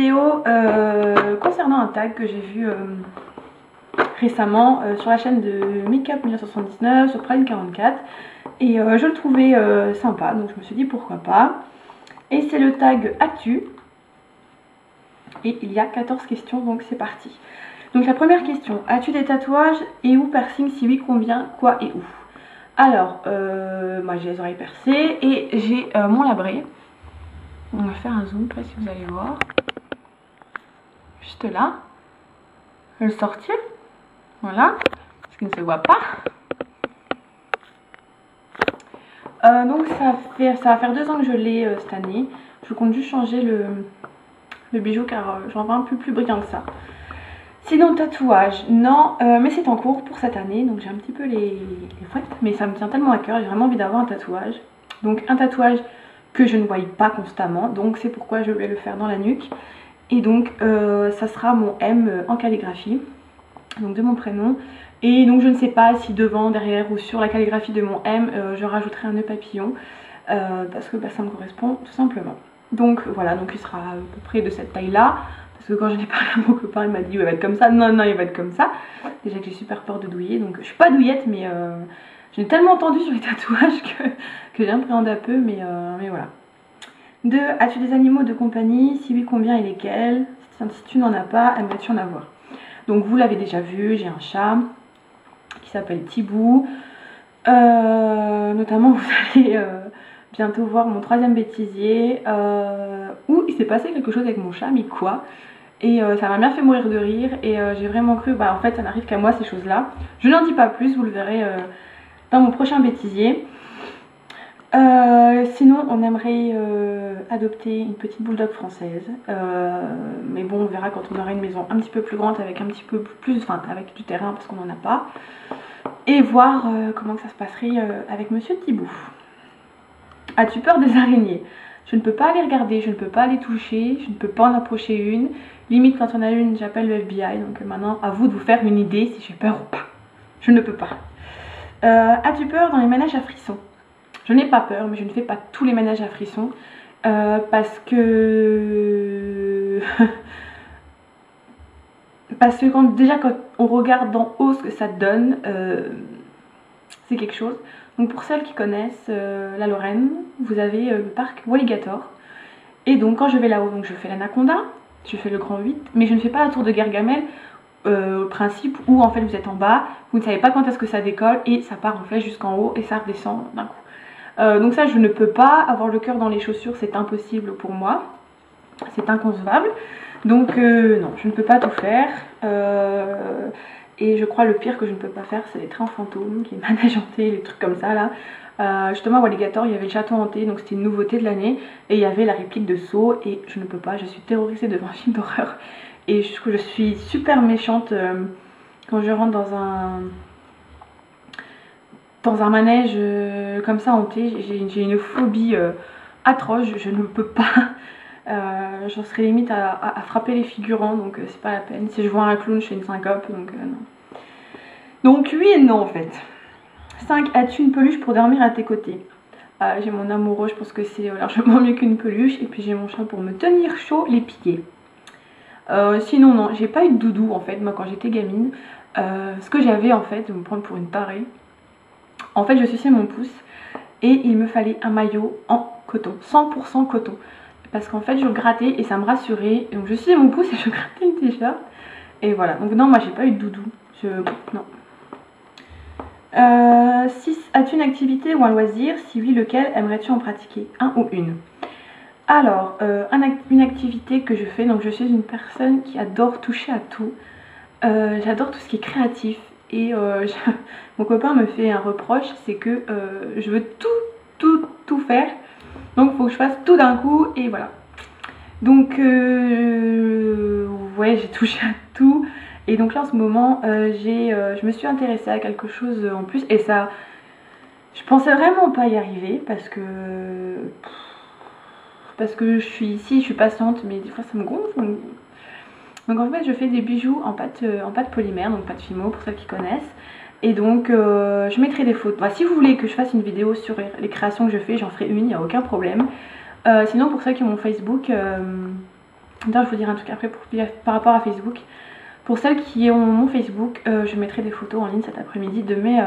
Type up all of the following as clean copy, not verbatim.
vidéo concernant un tag que j'ai vu récemment sur la chaîne de Makeup 1979 sur Prime 44 et je le trouvais sympa, donc je me suis dit pourquoi pas. Et c'est le tag As-tu, et il y a 14 questions, donc c'est parti. Donc la première question, as-tu des tatouages et ou piercing? Si oui, combien, quoi et où? Alors, moi j'ai les oreilles percées et j'ai mon labré. On va faire un zoom, pas si vous allez voir. Juste là. Je vais le sortir. Voilà. Ce qui ne se voit pas. Donc ça va faire 2 ans que je l'ai cette année. Je compte juste changer le bijou car j'en veux un peu plus brillant que ça. Sinon tatouage, non, mais c'est en cours pour cette année, donc j'ai un petit peu les fouettes, mais ça me tient tellement à cœur, j'ai vraiment envie d'avoir un tatouage. Donc un tatouage que je ne voie pas constamment, donc c'est pourquoi je vais le faire dans la nuque. Et donc ça sera mon M en calligraphie, donc de mon prénom. Et donc je ne sais pas si devant, derrière ou sur la calligraphie de mon M, je rajouterai un nœud papillon, parce que ça me correspond tout simplement. Donc voilà, donc il sera à peu près de cette taille là. Parce que quand j'en ai parlé à mon copain, il m'a dit il va être comme ça. Non, non, il va être comme ça. Déjà que j'ai super peur de douiller. Donc je suis pas douillette, mais j'ai tellement entendu sur les tatouages que j'appréhende un peu. Mais voilà. 2. As-tu des animaux de compagnie? Si oui, combien et lesquels? Si tu n'en as pas, aimerais-tu en avoir? Donc vous l'avez déjà vu, j'ai un chat qui s'appelle Thibou. Notamment, vous allez bientôt voir mon 3e bêtisier où il s'est passé quelque chose avec mon chat, mais quoi? Et ça m'a bien fait mourir de rire et j'ai vraiment cru, en fait ça n'arrive qu'à moi ces choses là. Je n'en dis pas plus, vous le verrez dans mon prochain bêtisier. Sinon on aimerait adopter une petite bulldog française, mais bon on verra quand on aura une maison un petit peu plus grande avec un petit peu plus, enfin avec du terrain parce qu'on n'en a pas. Et voir comment ça se passerait avec monsieur Thibou. As-tu peur des araignées? Je ne peux pas les regarder, je ne peux pas les toucher, je ne peux pas en approcher une. Limite quand on a une, j'appelle le FBI. Donc maintenant, à vous de vous faire une idée si j'ai peur ou pas. Je ne peux pas. As-tu peur dans les manèges à frissons? Je n'ai pas peur, mais je ne fais pas tous les manèges à frissons. Parce que... parce que déjà quand on regarde d'en haut ce que ça donne, c'est quelque chose. Donc pour celles qui connaissent la Lorraine, vous avez le parc Walligator. Et donc quand je vais là-haut, donc je fais l'Anaconda, je fais le Grand 8, mais je ne fais pas la tour de Gargamel au principe où en fait vous êtes en bas, vous ne savez pas quand est-ce que ça décolle et ça part en flèche jusqu'en haut et ça redescend d'un coup. Donc ça je ne peux pas avoir le cœur dans les chaussures, c'est impossible pour moi, c'est inconcevable. Donc non, je ne peux pas tout faire. Et je crois le pire que je ne peux pas faire, c'est les trains fantômes, les manèges hantés, les trucs comme ça là. Justement à Walligator, il y avait le château hanté, donc c'était une nouveauté de l'année. Et il y avait la réplique de Saw, et je ne peux pas, je suis terrorisée devant un film d'horreur. Et je suis super méchante quand je rentre dans un manège comme ça hanté. J'ai une phobie atroce, je ne peux pas. J'en serais limite à frapper les figurants, donc c'est pas la peine. Si je vois un clown, je fais une syncope, donc non. Donc oui et non en fait. 5. As-tu une peluche pour dormir à tes côtés? J'ai mon amoureux, je pense que c'est largement mieux qu'une peluche. Et puis j'ai mon chat pour me tenir chaud les pieds. Sinon non, j'ai pas eu de doudou en fait, moi quand j'étais gamine. Ce que j'avais en fait, de me prendre pour une tarée. En fait je suçais mon pouce et il me fallait un maillot en coton, 100% coton. Parce qu'en fait je le grattais et ça me rassurait. Donc je suçais mon pouce et je grattais le t-shirt. Et voilà, donc non moi j'ai pas eu de doudou. Non. 6. As-tu une activité ou un loisir? Si oui, lequel aimerais-tu en pratiquer? Un ou une? Alors, une activité que je fais, donc je suis une personne qui adore toucher à tout. J'adore tout ce qui est créatif. Et mon copain me fait un reproche, c'est que je veux tout faire. Donc il faut que je fasse tout d'un coup et voilà. Donc ouais, j'ai touché à tout. Et donc là en ce moment je me suis intéressée à quelque chose en plus. Et ça, je pensais vraiment pas y arriver parce que je suis ici, je suis patiente, mais des fois ça me gonfle. Donc en fait je fais des bijoux en pâte polymère, donc pâte Fimo pour celles qui connaissent. Et donc je mettrai des photos. Si vous voulez que je fasse une vidéo sur les créations que je fais, j'en ferai une, il n'y a aucun problème. Sinon pour ceux qui ont mon Facebook, D'ailleurs je vous dirai un truc après par rapport à Facebook. Pour celles qui ont mon Facebook, je mettrai des photos en ligne cet après-midi de mes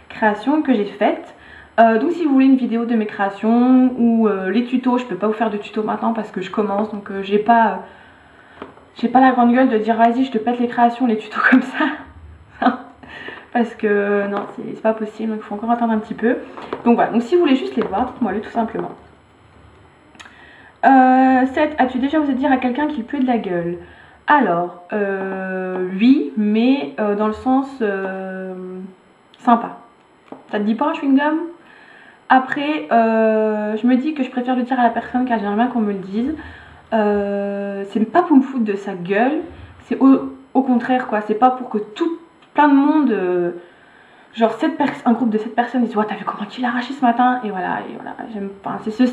créations que j'ai faites. Donc si vous voulez une vidéo de mes créations ou les tutos, je peux pas vous faire de tutos maintenant parce que je commence, donc j'ai pas la grande gueule de dire vas-y je te pète les créations, les tutos comme ça. Parce que non, c'est pas possible, donc il faut encore attendre un petit peu. Donc voilà, donc si vous voulez juste les voir, dites-moi-le tout simplement. 7. As-tu déjà osé dire à quelqu'un qu'il pue de la gueule? Alors, oui, mais dans le sens sympa. Ça te dit pas un chewing-gum? Après, je me dis que je préfère le dire à la personne car j'aimerais bien qu'on me le dise. C'est pas pour me foutre de sa gueule, c'est au contraire quoi, c'est pas pour que plein de monde, genre un groupe de 7 personnes disent ouais t'as vu comment tu l'as arraché ce matin, et voilà, j'aime pas, c'est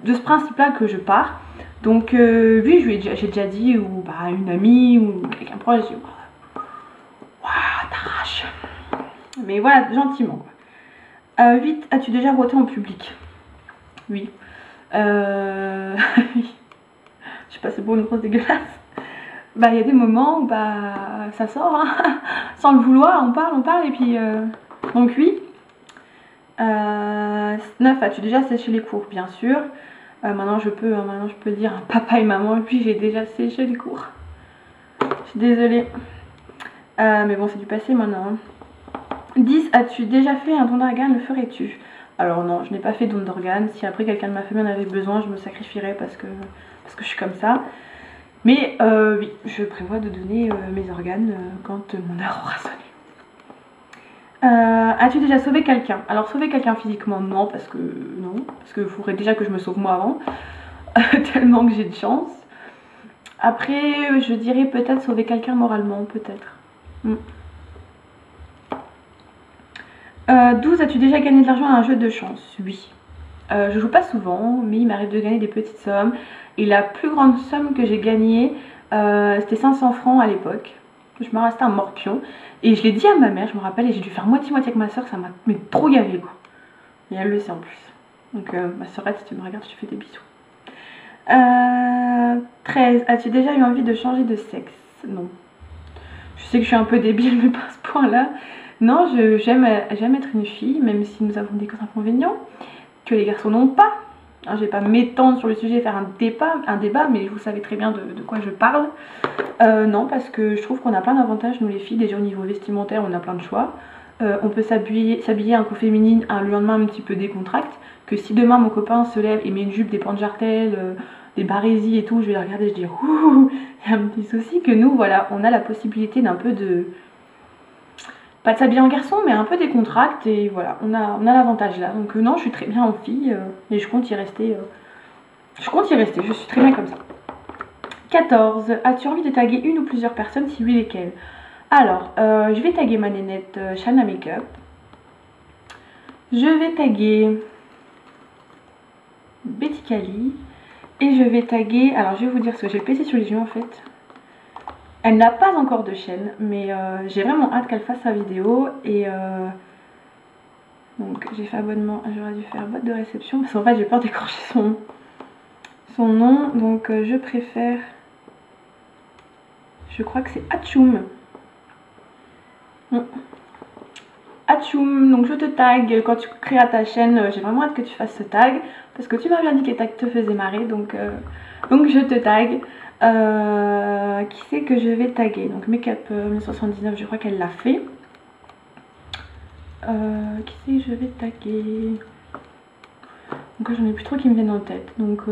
de ce principe là que je pars. Donc oui, j'ai déjà dit, ou bah une amie ou quelqu'un proche, j'ai dit waouh t'arraches, mais voilà, gentiment quoi. 8. As-tu déjà roté en public? Oui. Je sais pas, c'est pour une grosse dégueulasse. Bah il y a des moments où bah ça sort hein. Sans le vouloir, on parle et puis donc oui. 9. As-tu déjà séché les cours? Bien sûr. Maintenant je peux dire papa et maman, et puis j'ai déjà séché les cours. Je suis désolée. Mais bon, c'est du passé maintenant. 10. As-tu déjà fait un don d'organe? Le ferais-tu? Alors non, je n'ai pas fait don d'organe. Si après quelqu'un de ma famille en avait besoin, je me sacrifierais parce que je suis comme ça. Mais oui, je prévois de donner mes organes quand mon heure aura sonné. As-tu déjà sauvé quelqu'un? Alors sauver quelqu'un physiquement, non, parce qu'il faudrait déjà que je me sauve moi avant, tellement que j'ai de chance. Après, je dirais peut-être sauver quelqu'un moralement, peut-être. 12. As-tu déjà gagné de l'argent à un jeu de chance? Oui. Je joue pas souvent, mais il m'arrive de gagner des petites sommes. Et la plus grande somme que j'ai gagnée, c'était 500 francs à l'époque. Je me restais un morpion. Et je l'ai dit à ma mère, je me rappelle, et j'ai dû faire moitié-moitié avec ma soeur, ça m'a trop gavé quoi. Et elle le sait en plus. Donc ma soeur, si tu me regardes, je te fais des bisous. 13. As-tu déjà eu envie de changer de sexe? Non. Je sais que je suis un peu débile, mais pas à ce point-là. Non, j'aime être une fille, même si nous avons des inconvénients que les garçons n'ont pas. Je vais pas m'étendre sur le sujet et faire un débat, mais vous savez très bien de quoi je parle. Non, parce que je trouve qu'on a plein d'avantages, nous les filles. Déjà au niveau vestimentaire, on a plein de choix. On peut s'habiller un coup féminine, le lendemain un petit peu décontracte. Que si demain mon copain se lève et met une jupe, des pans de jartel, des barésies et tout, je vais la regarder et je dis ouh, il y a un petit souci. Que nous, voilà, on a la possibilité d'un peu de... Pas de s'habiller en garçon, mais un peu décontracte, et voilà, on a l'avantage là. Donc non, je suis très bien en fille, et je compte y rester. Je suis très bien comme ça. 14. As-tu envie de taguer une ou plusieurs personnes? Si oui, lesquelles? Alors, je vais taguer ma nénette Shana Makeup. Je vais taguer Betty Cali. Et je vais taguer... Alors, je vais vous dire ce que j'ai le PC sur les yeux en fait. Elle n'a pas encore de chaîne, mais j'ai vraiment hâte qu'elle fasse sa vidéo. Et donc j'ai fait abonnement, j'aurais dû faire boîte de réception, parce qu'en fait j'ai peur d'écorcher son nom. Donc je préfère, je crois que c'est Atchoum. Atchoum, donc je te tag quand tu créeras ta chaîne. J'ai vraiment hâte que tu fasses ce tag, parce que tu m'as bien dit que les tags te faisaient marrer, donc je te tag. Qui c'est que je vais taguer? Donc Makeup 1979, je crois qu'elle l'a fait. Qui c'est que je vais taguer? Donc j'en ai plus trop qui me viennent en tête. Donc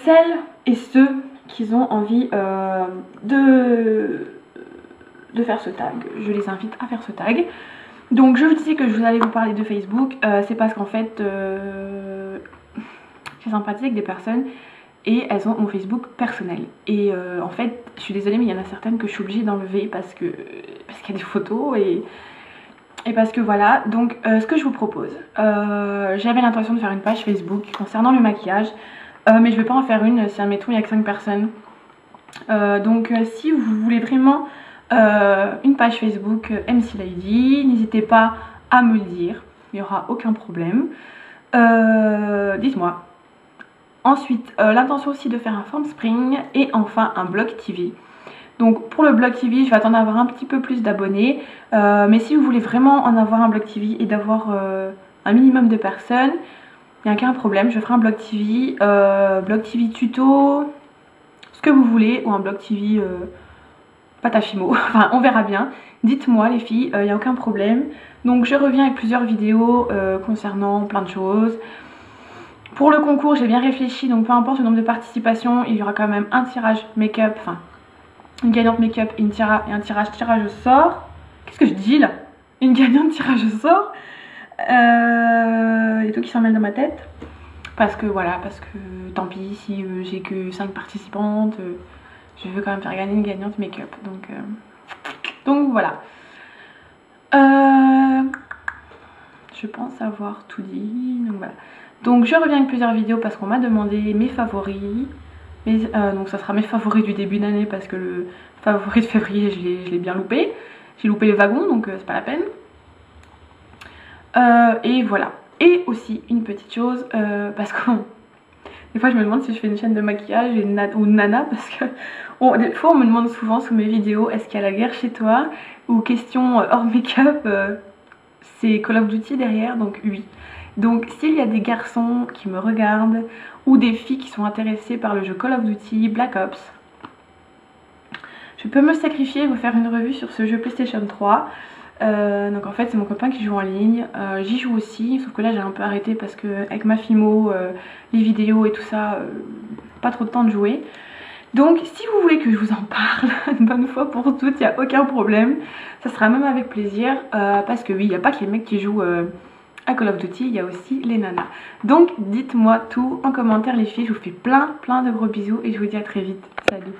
celles et ceux qui ont envie de faire ce tag, je les invite à faire ce tag. Donc je vous disais que je allais vous parler de Facebook, c'est parce qu'en fait j'ai sympathisé avec des personnes et elles ont mon Facebook personnel. Et en fait, je suis désolée, mais il y en a certaines que je suis obligée d'enlever parce qu'il y a des photos et parce que voilà. Donc ce que je vous propose, j'avais l'intention de faire une page Facebook concernant le maquillage, mais je vais pas en faire une si admettons il n'y a que 5 personnes. Donc si vous voulez vraiment une page Facebook MC Lady, n'hésitez pas à me le dire, il n'y aura aucun problème. Dites-moi. Ensuite, l'intention aussi de faire un Formspring et enfin un Blog TV. Donc pour le Blog TV, je vais attendre d'avoir un petit peu plus d'abonnés. Mais si vous voulez vraiment en avoir un Blog TV et d'avoir un minimum de personnes, il n'y a aucun problème. Je ferai un Blog TV tuto, ce que vous voulez, ou un Blog TV patafimo. Enfin, on verra bien. Dites-moi les filles, il n'y a aucun problème. Donc je reviens avec plusieurs vidéos concernant plein de choses. Pour le concours, j'ai bien réfléchi, donc peu importe le nombre de participations, il y aura quand même un tirage make-up, enfin une gagnante make-up et un tirage au sort. Qu'est-ce que je dis là? Une gagnante tirage au sort. Il y a tout qui s'en mêle dans ma tête. Parce que voilà, parce que tant pis si j'ai que 5 participantes, je veux quand même faire gagner une gagnante make-up. Donc voilà. Je pense avoir tout dit. Donc voilà. Donc je reviens avec plusieurs vidéos parce qu'on m'a demandé mes favoris. Donc ça sera mes favoris du début d'année parce que le favori de février je l'ai bien loupé. J'ai loupé les wagons donc c'est pas la peine. Et voilà. Et aussi une petite chose parce que des fois je me demande si je fais une chaîne de maquillage ou nana parce que des fois on me demande souvent sous mes vidéos est-ce qu'il y a la guerre chez toi ou question hors make-up, c'est Call of Duty derrière, donc oui. Donc s'il y a des garçons qui me regardent ou des filles qui sont intéressées par le jeu Call of Duty Black Ops, je peux me sacrifier et vous faire une revue sur ce jeu PlayStation 3. Donc en fait c'est mon copain qui joue en ligne, j'y joue aussi, sauf que là j'ai un peu arrêté parce que avec ma FIMO, les vidéos et tout ça, pas trop de temps de jouer. Donc si vous voulez que je vous en parle une bonne fois pour toutes, il n'y a aucun problème, ça sera même avec plaisir, parce que oui, il n'y a pas que les mecs qui jouent à Call of Duty, il y a aussi les nanas. Donc dites-moi tout en commentaire les filles, je vous fais plein de gros bisous et je vous dis à très vite, salut.